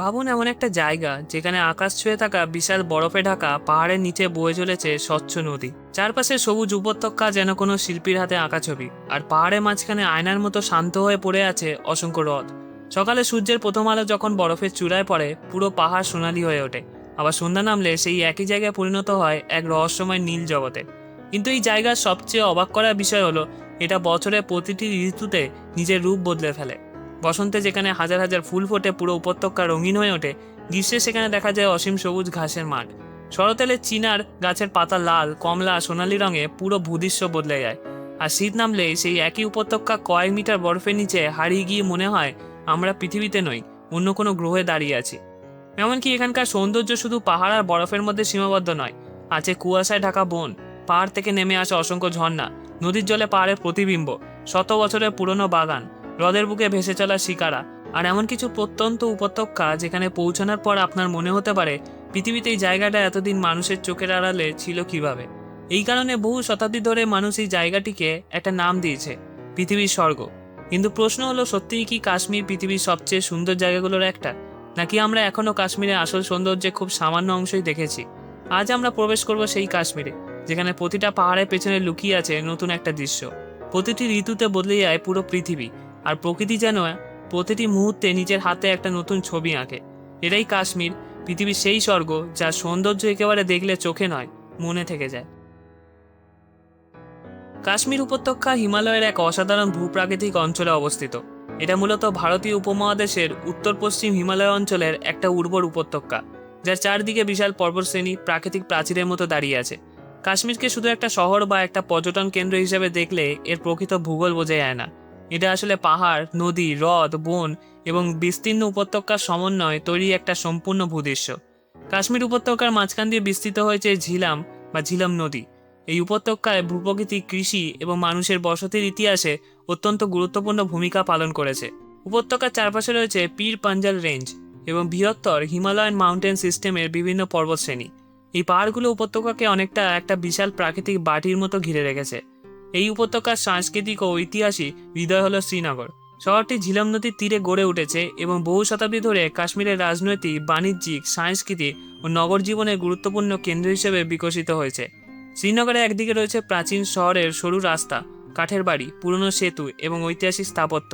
ভাবুন এমন একটা জায়গা যেখানে আকাশ ছুঁয়ে থাকা বিশাল বরফে ঢাকা পাহাড়ের নিচে বয়ে চলেছে স্বচ্ছ নদী, চারপাশে সবুজ উপত্যকা যেন কোনো শিল্পীর হাতে আঁকা ছবি, আর পাহাড়ের মাঝখানে আয়নার মতো শান্ত হয়ে পড়ে আছে অসংখ্য হ্রদ। সকালে সূর্যের প্রথম আলো যখন বরফের চূড়ায় পড়ে পুরো পাহাড় সোনালি হয়ে ওঠে, আবার সন্ধ্যা নামলে সেই একই জায়গায় পরিণত হয় এক রহস্যময় নীল জগতে। কিন্তু এই জায়গার সবচেয়ে অবাক করার বিষয় হলো এটা বছরের প্রতিটি ঋতুতে নিজের রূপ বদলে ফেলে। বসন্তে যেখানে হাজার হাজার ফুল ফোটে পুরো উপত্যকা রঙিন হয়ে ওঠে, গ্রীষ্মে সেখানে দেখা যায় অসীম সবুজ ঘাসের মাঠ। শরতেলে চিনার গাছের পাতা লাল, কমলা, সোনালি রঙে পুরো ভূদৃশ্য বদলে যায়। আর শীত নামলে সেই একই উপত্যকা কয়েক মিটার বরফের নিচে হারিয়ে গিয়ে মনে হয় আমরা পৃথিবীতে নই, অন্য কোনো গ্রহে দাঁড়িয়ে আছি। এমনকি এখানকার সৌন্দর্য শুধু পাহাড় আর বরফের মধ্যে সীমাবদ্ধ নয়, আছে কুয়াশায় ঢাকা বন, পাহাড় থেকে নেমে আসা অসংখ্য ঝর্ণা, নদীর জলে পাহাড়ের প্রতিবিম্ব, শত বছরের পুরনো বাগান, হ্রদের বুকে ভেসে চলা শিকারা, আর এমন কিছু প্রত্যন্ত উপত্যকা যেখানে পৌঁছানোর পর আপনার মনে হতে পারে পৃথিবীতে এই জায়গাটা এতদিন মানুষের চোখের আড়ালে ছিল কিভাবে। এই কারণে বহু শতাব্দী ধরে মানুষ এই জায়গাটিকে একটা নাম দিয়েছে, পৃথিবীর স্বর্গ। কিন্তু প্রশ্ন হলো, সত্যিই কি কাশ্মীর পৃথিবীর সবচেয়ে সুন্দর জায়গাগুলোর একটা, নাকি আমরা এখনো কাশ্মীরের আসল সৌন্দর্যে খুব সামান্য অংশই দেখেছি? আজ আমরা প্রবেশ করব সেই কাশ্মীরে, যেখানে প্রতিটা পাহাড়ের পেছনে লুকিয়ে আছে নতুন একটা দৃশ্য। প্রতিটি ঋতুতে বদলে যায় পুরো পৃথিবী, আর প্রকৃতি যেন প্রতিটি মুহূর্তে নিজের হাতে একটা নতুন ছবি আঁকে। এটাই কাশ্মীর, পৃথিবীর সেই স্বর্গ যার সৌন্দর্য একেবারে দেখলে চোখে নয়, মনে থেকে যায়। কাশ্মীর উপত্যকা হিমালয়ের এক অসাধারণ ভূপ্রাকৃতিক অঞ্চলে অবস্থিত। এটা মূলত ভারতীয় উপমহাদেশের উত্তর পশ্চিম হিমালয় অঞ্চলের একটা উর্বর উপত্যকা, যার চারদিকে বিশাল পর্বতশ্রেণী প্রাকৃতিক প্রাচীরের মতো দাঁড়িয়ে আছে। কাশ্মীরকে শুধু একটা শহর বা একটা পর্যটন কেন্দ্র হিসেবে দেখলে এর প্রকৃত ভূগোল বোঝা যায় না। এটা আসলে পাহাড়, নদী, হ্রদ, বন এবং বিস্তীর্ণ উপত্যকার সমন্বয়ে তৈরি একটা সম্পূর্ণ ভূদৃশ্য। কাশ্মীর উপত্যকার মাঝখান দিয়ে বিস্তৃত হয়েছে ঝিলাম বা ঝিলাম নদী। এই উপত্যকায় ভূপ্রকৃতি, কৃষি এবং মানুষের বসতির ইতিহাসে অত্যন্ত গুরুত্বপূর্ণ ভূমিকা পালন করেছে। উপত্যকার চারপাশে রয়েছে পীর পাঞ্জাল রেঞ্জ এবং বৃহত্তর হিমালয়ান মাউন্টেন সিস্টেমের বিভিন্ন পর্বতশ্রেণী। এই পাহাড়গুলো উপত্যকাকে অনেকটা একটা বিশাল প্রাকৃতিক বাটির মতো ঘিরে রেখেছে। এই উপত্যকার সাংস্কৃতিক ও ঐতিহাসিক হৃদয় হল শ্রীনগর। শহরটি ঝিলাম নদীর তীরে গড়ে উঠেছে এবং বহু শতাব্দী ধরে কাশ্মীরের রাজনৈতিক, বাণিজ্যিক, সাংস্কৃতিক ও নগর জীবনের গুরুত্বপূর্ণ কেন্দ্র হিসেবে বিকশিত হয়েছে। শ্রীনগরে একদিকে রয়েছে প্রাচীন শহরের সরু রাস্তা, কাঠের বাড়ি, পুরনো সেতু এবং ঐতিহাসিক স্থাপত্য।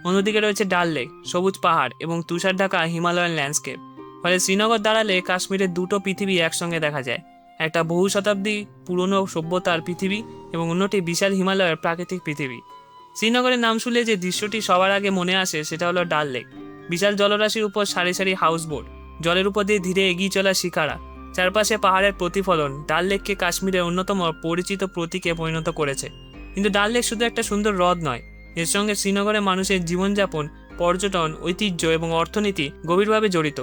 অন্যদিকে রয়েছে ডাল লেক, সবুজ পাহাড় এবং তুষার ঢাকা হিমালয়ান ল্যান্ডস্কেপ। ফলে শ্রীনগর দাঁড়ালে কাশ্মীরের দুটো পৃথিবী একসঙ্গে দেখা যায়, একটা বহু শতাব্দী পুরনো সভ্যতার পৃথিবী এবং অন্যটি বিশাল হিমালয়ের প্রাকৃতিক পৃথিবী। শ্রীনগরের নাম শুনলে যে দৃশ্যটি সবার আগে মনে আসে সেটা হলো ডাল লেক। বিশাল জলরাশির উপর সারি সারি হাউসবোট, জলের উপর দিয়ে ধীরে এগিয়ে চলা শিকারা, চারপাশে পাহাড়ের প্রতিফলন ডাল লেককে কাশ্মীরের অন্যতম পরিচিত প্রতীকে পরিণত করেছে। কিন্তু ডাল লেক শুধু একটা সুন্দর হ্রদ নয়, এর সঙ্গে শ্রীনগরের মানুষের জীবনযাপন, পর্যটন, ঐতিহ্য এবং অর্থনীতি গভীরভাবে জড়িত।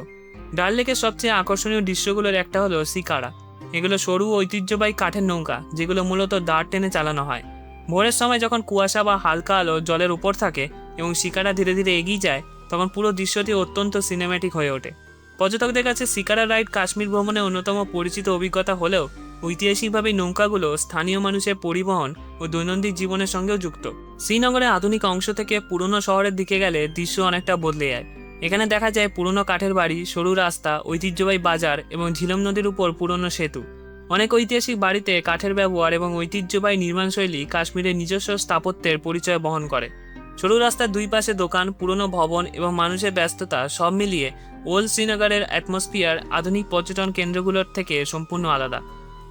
ডাল লেকের সবচেয়ে আকর্ষণীয় দৃশ্যগুলোর একটা হলো শিকারা। এগুলো সরু ঐতিহ্যবাহী কাঠের নৌকা, যেগুলো মূলত দাঁড় টেনে চালানো হয়। ভোরের সময় যখন কুয়াশা বা হালকা আলো জলের উপর থাকে এবং শিকারা ধীরে ধীরে এগিয়ে যায়, তখন পুরো দৃশ্যটি অত্যন্ত সিনেম্যাটিক হয়ে ওঠে। পর্যটকদের কাছে শিকারা রাইড কাশ্মীর ভ্রমণের অন্যতম পরিচিত অভিজ্ঞতা হলেও ঐতিহাসিকভাবে নৌকাগুলো স্থানীয় মানুষের পরিবহন ও দৈনন্দিন জীবনের সঙ্গেও যুক্ত। শ্রীনগরের আধুনিক অংশ থেকে পুরনো শহরের দিকে গেলে দৃশ্য অনেকটা বদলে যায়। এখানে দেখা যায় পুরনো কাঠের বাড়ি, সরু রাস্তা, ঐতিহ্যবাহী বাজার এবং ঝিলাম নদীর উপর পুরনো সেতু। অনেক ঐতিহাসিক বাড়িতে কাঠের ব্যবহার এবং ঐতিহ্যবাহী নির্মাণশৈলী কাশ্মীরের নিজস্ব স্থাপত্যের পরিচয় বহন করে। সরু রাস্তার দুই পাশে দোকান, পুরনো ভবন এবং মানুষের ব্যস্ততা সব মিলিয়ে ওল্ড শ্রীনগরের অ্যাটমসফিয়ার আধুনিক পর্যটন কেন্দ্রগুলোর থেকে সম্পূর্ণ আলাদা।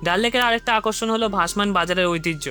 ডাল লেকের আরেকটা আকর্ষণ হলো ভাসমান বাজারের ঐতিহ্য।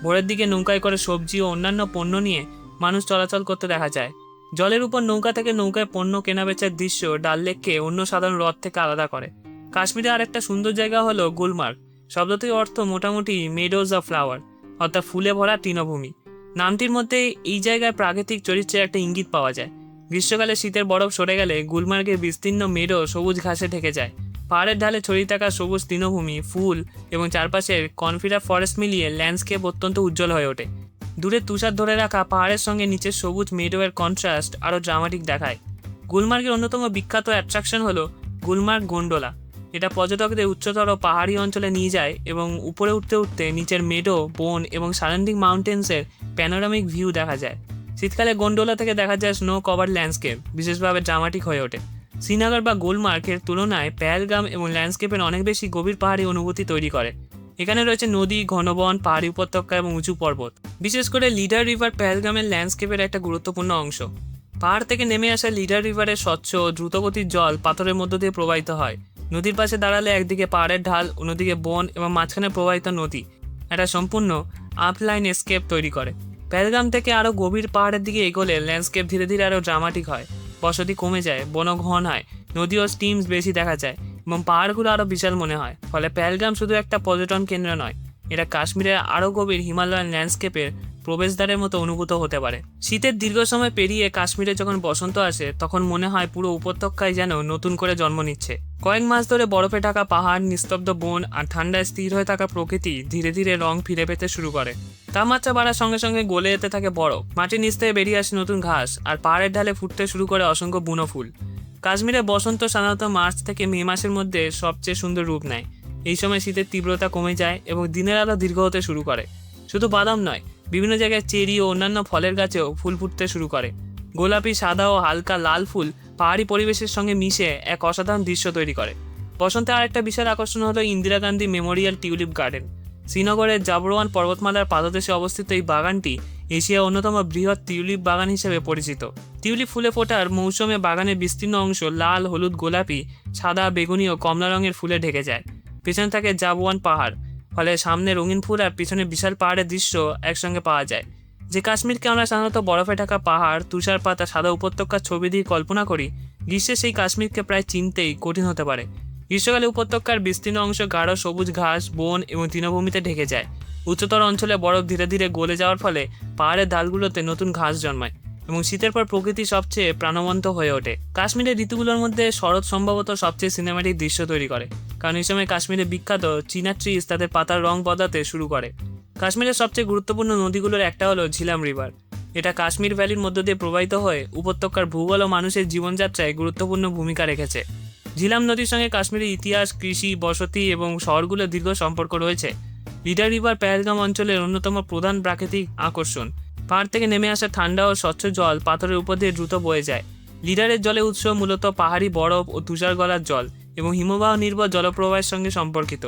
ভোরের দিকে নৌকায় করে সবজি ও অন্যান্য পণ্য নিয়ে মানুষ চলাচল করতে দেখা যায়। জলের উপর নৌকা থেকে নৌকায় পণ্য কেনাবেচার দৃশ্য ডাল লেককে অন্য সাধারণ হ্রদ থেকে আলাদা করে। কাশ্মীরে আরেকটা সুন্দর জায়গা হলো গুলমার্গ। শব্দটির অর্থ মোটামুটি মেডোজ অফ ফ্লাওয়ার, অর্থাৎ ফুলে ভরা তৃণভূমি। নামটির মধ্যে এই জায়গায় প্রাকৃতিক চরিত্রের একটা ইঙ্গিত পাওয়া যায়। গ্রীষ্মকালে শীতের বরফ সরে গেলে গুলমার্গের বিস্তীর্ণ মেডো সবুজ ঘাসে ঢেকে যায়। পাহাড়ের ঢালে ছড়িয়ে থাকা সবুজ তৃণভূমি, ফুল এবং চারপাশের কনফিডার ফরেস্ট মিলিয়ে ল্যান্ডস্কেপ অত্যন্ত উজ্জ্বল হয়ে ওঠে। দূরে তুষার ধরে রাখা পাহাড়ের সঙ্গে নিচের সবুজ মেডোয়ের কন্ট্রাস্ট আরও ড্রামাটিক দেখায়। গুলমার্গের অন্যতম বিখ্যাত অ্যাট্রাকশন হলো গুলমার্গ গোন্ডোলা। এটা পর্যটকদের উচ্চতর পাহাড়ি অঞ্চলে নিয়ে যায় এবং উপরে উঠতে উঠতে নিচের মেডো, বন এবং সারাউন্ডিং মাউন্টেন্সের প্যানোরামিক ভিউ দেখা যায়। শীতকালে গোন্ডোলা থেকে দেখা যায় স্নো কভার ল্যান্ডস্কেপ বিশেষভাবে ড্রামাটিক হয়ে ওঠে। শ্রীনগর বা গুলমার্গের তুলনায় পেহেলগাম এবং ল্যান্ডস্কেপের অনেক বেশি গভীর পাহাড়ি অনুভূতি তৈরি করে। এখানে রয়েছে নদী, ঘনবন, পাহাড়ি উপত্যকা এবং উঁচু পর্বত। বিশেষ করে লিডার রিভার পেহেলগামের ল্যান্ডস্কেপের একটা গুরুত্বপূর্ণ অংশ। পাহাড় থেকে নেমে আসা লিডার রিভারের স্বচ্ছ দ্রুতগতির জল পাথরের মধ্য দিয়ে প্রবাহিত হয়। নদীর পাশে দাঁড়ালে একদিকে পাহাড়ের ঢাল, অন্যদিকে বন এবং মাঝখানে প্রবাহিত নদী একটা সম্পূর্ণ আপলাইন স্কেপ তৈরি করে। পেহেলগাম থেকে আরও গভীর পাহাড়ের দিকে এগোলে ল্যান্ডস্কেপ ধীরে ধীরে আরও ড্রামাটিক হয়। বসতি কমে যায়, বন ঘন হয়, নদী ও স্টিমস বেশি দেখা যায় এবং পাহাড়গুলো আরও বিশাল মনে হয়। ফলে পেহেলগাম শুধু একটা পর্যটন কেন্দ্র নয়, এটা কাশ্মীরের আরও গভীর হিমালয়ান ল্যান্ডস্কেপের প্রবেশদ্বারের মতো অনুভূত হতে পারে। শীতের দীর্ঘ সময় পেরিয়ে কাশ্মীরে যখন বসন্ত আসে, তখন মনে হয় পুরো উপত্যকায় যেন নতুন করে জন্ম নিচ্ছে। কয়েক মাস ধরে বরফে ঢাকা পাহাড়, নিস্তব্ধ বন আর ঠান্ডায় স্থির হয়ে থাকা প্রকৃতি ধীরে ধীরে রং ফিরে পেতে শুরু করে। তাপমাত্রা বাড়ার সঙ্গে সঙ্গে গলে যেতে থাকে বরফ, মাটির নিচ থেকে বেরিয়ে আসে নতুন ঘাস, আর পাহাড়ের ঢালে ফুটতে শুরু করে অসংখ্য বুনো ফুল। কাশ্মীরে বসন্ত সাধারণত মার্চ থেকে মে মাসের মধ্যে সবচেয়ে সুন্দর রূপ নেয়। এই সময় শীতের তীব্রতা কমে যায় এবং দিনের আলো দীর্ঘ হতে শুরু করে। শুধু বাদাম নয়, বিভিন্ন জায়গায় চেরি ও অন্যান্য ফলের গাছেও ফুল ফুটতে শুরু করে। গোলাপি, সাদা ও হালকা লাল ফুল পাহাড়ি পরিবেশের সঙ্গে মিশে এক অসাধারণ দৃশ্য তৈরি করে। বসন্তে আরেকটা বিশাল আকর্ষণ হলো Indira Gandhi Memorial tulip garden. শ্রীনগরের জাবরওয়ান পর্বতমালার পাদদেশে অবস্থিত এই বাগানটি এশিয়ার অন্যতম বৃহৎ টিউলিপ বাগান হিসেবে পরিচিত। টিউলিপ ফুলে ফোটার মৌসুমে বাগানের বিস্তীর্ণ অংশ লাল, হলুদ, গোলাপি, সাদা, বেগুনি ও কমলা রঙের ফুলে ঢেকে যায়। পেছনে থাকে জাবওয়ান পাহাড়, ফলে সামনে রঙিন ফুল আর পিছনে বিশাল পাহাড়ের দৃশ্য একসঙ্গে পাওয়া যায়। যে কাশ্মীরকে আমরা সাধারণত বরফে ঢাকা পাহাড়, তুষারপাত আর সাদা উপত্যকার ছবি দিয়ে কল্পনা করি, গ্রীষ্মে সেই কাশ্মীরকে প্রায় চিনতেই কঠিন হতে পারে। গ্রীষ্মকালে উপত্যকার বিস্তীর্ণ অংশ গাঢ় সবুজ ঘাস, বন এবং তৃণভূমিতে ঢেকে যায়। উচ্চতর অঞ্চলে বরফ ধীরে ধীরে গলে যাওয়ার ফলে পাহাড়ের ঢালগুলোতে নতুন ঘাস জন্মায় এবং শীতের পর প্রকৃতি সবচেয়ে প্রাণবন্ত হয়ে ওঠে। কাশ্মীরের ঋতুগুলোর মধ্যে শরৎ সম্ভবত সবচেয়ে সিনেম্যাটিক দৃশ্য তৈরি করে, কারণ এই সময় কাশ্মীরে বিখ্যাত চীনা ট্রিজ তাদের পাতার রং বদলাতে শুরু করে। কাশ্মীরের সবচেয়ে গুরুত্বপূর্ণ নদীগুলোর একটা হলো ঝিলাম রিভার। এটা কাশ্মীর ভ্যালির মধ্য দিয়ে প্রবাহিত হয়ে উপত্যকার ভূগোল ও মানুষের জীবনযাত্রায় গুরুত্বপূর্ণ ভূমিকা রেখেছে। ঝিলাম নদীর সঙ্গে কাশ্মীরের ইতিহাস, কৃষি, বসতি এবং শহরগুলোর দীর্ঘ সম্পর্ক রয়েছে। লিডার রিভার পেহেলগাম অঞ্চলের অন্যতম প্রধান প্রাকৃতিক আকর্ষণ। পাহাড় থেকে নেমে আসা ঠান্ডা ও স্বচ্ছ জল পাথরের উপর দিয়ে দ্রুত বয়ে যায়। লিডারের জলের উৎস মূলত পাহাড়ি বরফ ও তুষার গলার জল এবং হিমবাহ নির্ভর জলপ্রবাহের সঙ্গে সম্পর্কিত।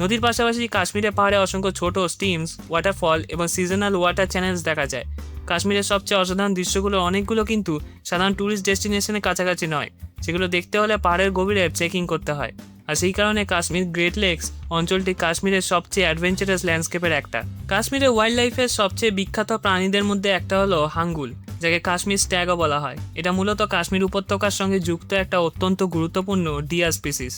নদীর পাশাপাশি কাশ্মীরের পাহাড়ে অসংখ্য ছোট স্টিমস, ওয়াটারফল এবং সিজনাল ওয়াটার চ্যানেলস দেখা যায়। কাশ্মীরের সবচেয়ে অসাধারণ দৃশ্যগুলোর অনেকগুলো কিন্তু সাধারণ ট্যুরিস্ট ডেস্টিনেশনের কাছাকাছি নয়, সেগুলো দেখতে হলে পাহাড়ের গভীরে ট্রেকিং করতে হয়। আর সেই কারণে কাশ্মীর গ্রেট লেকস অঞ্চলটি কাশ্মীরের সবচেয়ে অ্যাডভেঞ্চারাস ল্যান্ডস্কেপের একটা। কাশ্মীরের ওয়াইল্ড লাইফের সবচেয়ে বিখ্যাত প্রাণীদের মধ্যে একটা হলো হাঙ্গুল, যাকে কাশ্মীর স্ট্যাগও বলা হয়। এটা মূলত কাশ্মীর উপত্যকার সঙ্গে যুক্ত একটা অত্যন্ত গুরুত্বপূর্ণ ডিয়ার স্পিসিস।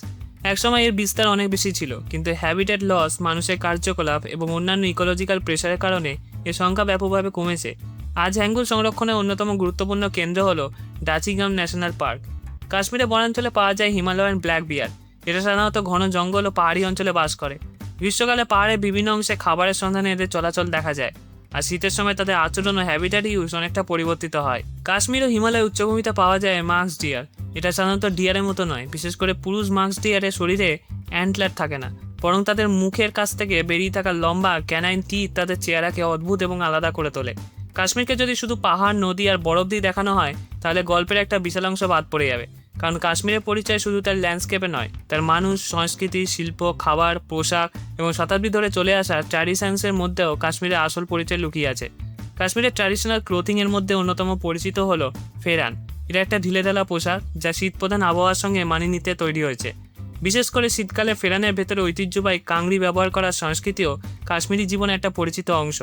একসময় এর বিস্তার অনেক বেশি ছিল, কিন্তু হ্যাবিটেট লস, মানুষের কার্যকলাপ এবং অন্যান্য ইকোলজিক্যাল প্রেশারের কারণে এর সংখ্যা ব্যাপকভাবে কমেছে। আজ হ্যাঙ্গুল সংরক্ষণের অন্যতম গুরুত্বপূর্ণ কেন্দ্র হলো ডাচিগাম ন্যাশনাল পার্ক। কাশ্মীরে বনাঞ্চলে পাওয়া যায় হিমালয়ান ব্ল্যাক বিয়ার। এটা সাধারণত ঘন জঙ্গল ও পাহাড়ি অঞ্চলে বাস করে। গ্রীষ্মকালে পাহাড়ের বিভিন্ন অংশে খাবারের সন্ধানে এদের চলাচল দেখা যায়, আর শীতের সময় তাদের আচরণ ও হ্যাবিটেট ইউজ অনেকটা পরিবর্তিত হয়। কাশ্মীর ও হিমালয় উচ্চভূমিতে পাওয়া যায় মাস্ক ডিয়ার। এটা সাধারণত ডিয়ারের মতো নয়, বিশেষ করে পুরুষ মাস্ক ডিয়ারের শরীরে অ্যান্টলার থাকে না, বরং তাদের মুখের কাছ থেকে বেরিয়ে থাকা লম্বা ক্যানাইন টিথ তাদের চেহারাকে অদ্ভুত এবং আলাদা করে তোলে। কাশ্মীরকে যদি শুধু পাহাড়, নদী আর বরফ দিয়ে দেখানো হয়, তাহলে গল্পের একটা বিশাল অংশ বাদ পড়ে যাবে। কারণ কাশ্মীরের পরিচয় শুধু তার ল্যান্ডস্কেপে নয়, তার মানুষ, সংস্কৃতি, শিল্প, খাবার, পোশাক এবং শতাব্দী ধরে চলে আসা ট্র্যাডিশনসের মধ্যেও কাশ্মীরের আসল পরিচয় লুকিয়ে আছে। কাশ্মীরের ট্র্যাডিশনাল ক্লোথিংয়ের মধ্যে অন্যতম পরিচিত হলো ফেরান। এটা একটা ঢিলেঢালা পোশাক যা শীতপ্রধান আবহাওয়ার সঙ্গে মানিয়ে নিতে তৈরি হয়েছে। বিশেষ করে শীতকালে ফেরানের ভেতরে ঐতিহ্যবাহী কাংড়ি ব্যবহার করার সংস্কৃতিও কাশ্মীরি জীবনের একটা পরিচিত অংশ।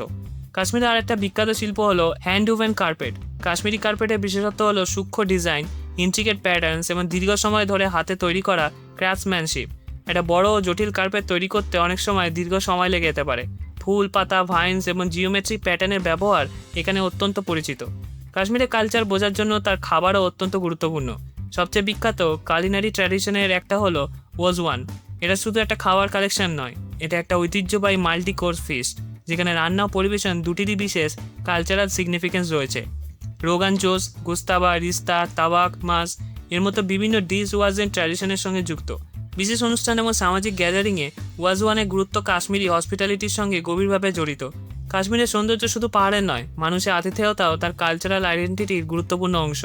কাশ্মীরের আরেকটা বিখ্যাত শিল্প হলো হ্যান্ড উভেন কার্পেট। কাশ্মীরি কার্পেটের বিশেষত্ব হলো সূক্ষ্ম ডিজাইন, ইন্ট্রিকেট প্যাটার্নস এবং দীর্ঘ সময় ধরে হাতে তৈরি করা ক্রাফটসম্যানশিপ। একটা বড় ও জটিল কার্পেট তৈরি করতে অনেক সময় দীর্ঘ সময় লেগে যেতে পারে। ফুল, পাতা, ভাইন্স এবং জিওমেট্রিক প্যাটার্নের ব্যবহার এখানে অত্যন্ত পরিচিত। কাশ্মীরের কালচার বোঝার জন্য তার খাবারও অত্যন্ত গুরুত্বপূর্ণ। সবচেয়ে বিখ্যাত কালিনারি ট্র্যাডিশনের একটা হলো ওয়াজওয়ান। এটা শুধু একটা খাবার কালেকশন নয়, এটা একটা ঐতিহ্যবাহী মাল্টি কোর্স ফিস্ট, যেখানে রান্না ও পরিবেশন দুটিরই বিশেষ কালচারাল সিগনিফিকেন্স রয়েছে। রোগান জোশ, গুস্তাবা, রিস্তা, তাবাক, মাস এর মতো বিভিন্ন ডিশ ওয়াজেন ট্র্যাডিশনের সঙ্গে যুক্ত। বিশেষ অনুষ্ঠান এবং সামাজিক গ্যাদারিংয়ে ওয়াজওয়ানের গুরুত্ব কাশ্মীরি হসপিটালিটির সঙ্গে গভীরভাবে জড়িত। কাশ্মীরের সৌন্দর্য শুধু পাহাড়ের নয়, মানুষের আতিথেয়তাও তার কালচারাল আইডেন্টিটির গুরুত্বপূর্ণ অংশ।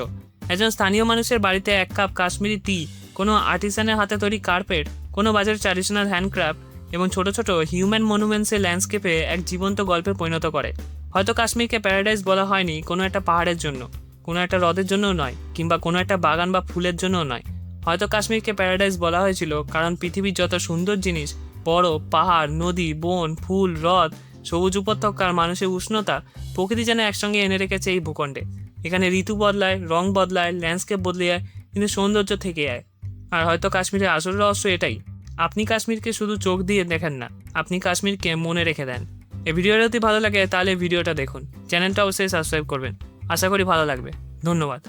একজন স্থানীয় মানুষের বাড়িতে এক কাপ কাশ্মীরি টি, কোনো আর্টিসানের হাতে তৈরি কার্পেট, কোনো বাজারের ট্র্যাডিশনাল হ্যান্ডক্রাফট এবং ছোট ছোট হিউম্যান মনুমেন্টসের ল্যান্ডস্কেপে এক জীবন্ত গল্পে পরিণত করে। হয়তো কাশ্মীরকে প্যারাডাইস বলা হয়নি কোনো একটা পাহাড়ের জন্য, কোনো একটা হ্রদের জন্যও নয়, কিংবা কোনো একটা বাগান বা ফুলের জন্যও নয়। হয়তো কাশ্মীরকে প্যারাডাইস বলা হয়েছিল কারণ পৃথিবীর যত সুন্দর জিনিস, বরফ, পাহাড়, নদী, বন, ফুল, হ্রদ, সবুজ উপত্যকার মানুষের উষ্ণতা, প্রকৃতি যেন একসঙ্গে এনে রেখেছে এই ভূখণ্ডে। এখানে ঋতু বদলায়, রং বদলায়, ল্যান্ডস্কেপ বদলে যায়, কিন্তু সৌন্দর্য থেকে যায়। আর হয়তো কাশ্মীরের আসল রহস্য এটাই, আপনি কাশ্মীরকে শুধু চোখ দিয়ে দেখেন না, আপনি কাশ্মীরকে মনে রেখে দেন। এই ভিডিওটা যদি ভালো লাগে তাহলে ভিডিওটা দেখুন, চ্যানেলটা অবশ্যই সাবস্ক্রাইব করবেন। আশা করি ভালো লাগবে। ধন্যবাদ।